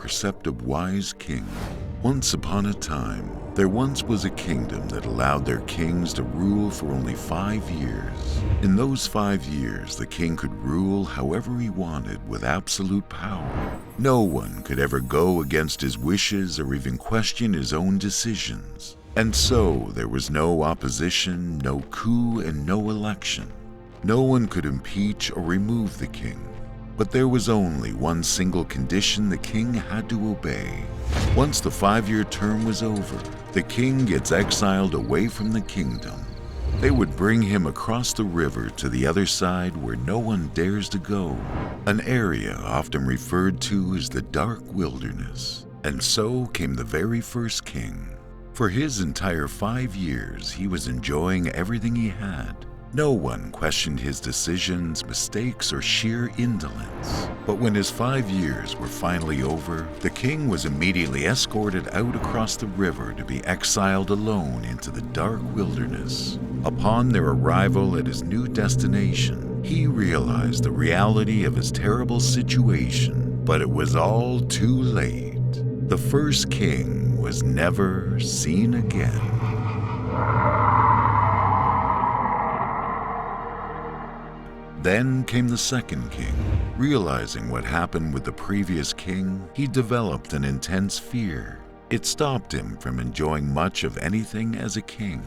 Perceptive Wise King. Once upon a time, there once was a kingdom that allowed their kings to rule for only 5 years. In those 5 years, the king could rule however he wanted with absolute power. No one could ever go against his wishes or even question his own decisions. And so there was no opposition, no coup, and no election. No one could impeach or remove the king. But there was only one single condition the king had to obey. Once the 5-year term was over, the king gets exiled away from the kingdom. They would bring him across the river to the other side where no one dares to go, an area often referred to as the dark wilderness. And so came the very first king. For his entire 5 years, he was enjoying everything he had. No one questioned his decisions, mistakes, or sheer indolence. But when his 5 years were finally over, the king was immediately escorted out across the river to be exiled alone into the dark wilderness. Upon their arrival at his new destination, he realized the reality of his terrible situation, but it was all too late. The first king was never seen again. Then came the second king. Realizing what happened with the previous king, he developed an intense fear. It stopped him from enjoying much of anything as a king.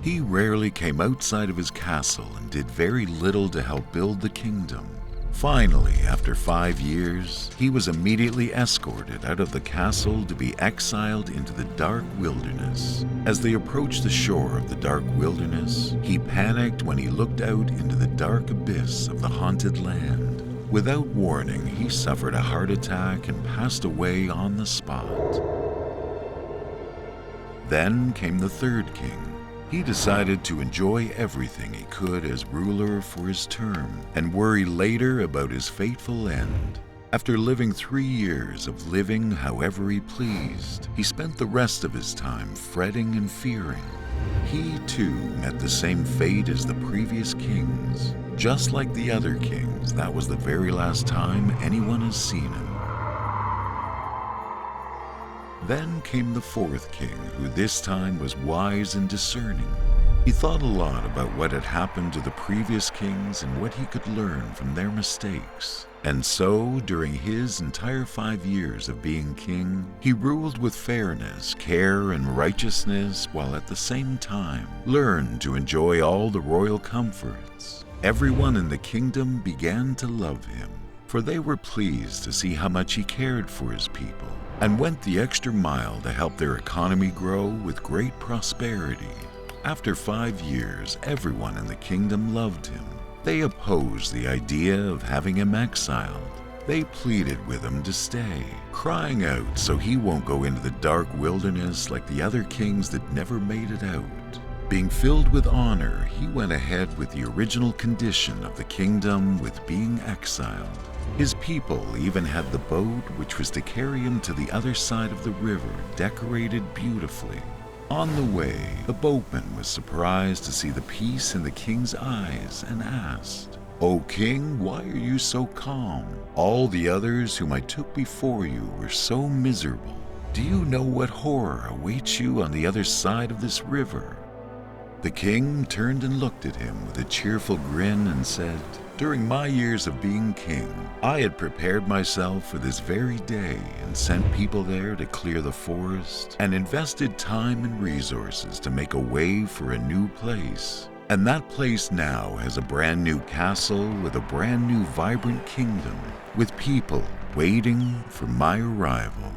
He rarely came outside of his castle and did very little to help build the kingdom. Finally, after 5 years, he was immediately escorted out of the castle to be exiled into the dark wilderness. As they approached the shore of the dark wilderness, he panicked when he looked out into the dark abyss of the haunted land. Without warning, he suffered a heart attack and passed away on the spot. Then came the third king. He decided to enjoy everything he could as ruler for his term and worry later about his fateful end. After living 3 years of living however he pleased, he spent the rest of his time fretting and fearing. He too met the same fate as the previous kings. Just like the other kings, that was the very last time anyone has seen him. Then came the fourth king, who this time was wise and discerning. He thought a lot about what had happened to the previous kings and what he could learn from their mistakes. And so, during his entire 5 years of being king, he ruled with fairness, care, and righteousness, while at the same time learned to enjoy all the royal comforts. Everyone in the kingdom began to love him, for they were pleased to see how much he cared for his people and went the extra mile to help their economy grow with great prosperity. After 5 years, everyone in the kingdom loved him. They opposed the idea of having him exiled. They pleaded with him to stay, crying out so he won't go into the dark wilderness like the other kings that never made it out. Being filled with honor, he went ahead with the original condition of the kingdom with being exiled. His people even had the boat which was to carry him to the other side of the river, decorated beautifully. On the way, the boatman was surprised to see the peace in the king's eyes and asked, "O king, why are you so calm? All the others whom I took before you were so miserable. Do you know what horror awaits you on the other side of this river?" The king turned and looked at him with a cheerful grin and said, "During my years of being king, I had prepared myself for this very day and sent people there to clear the forest and invested time and resources to make a way for a new place. And that place now has a brand new castle with a brand new vibrant kingdom, with people waiting for my arrival."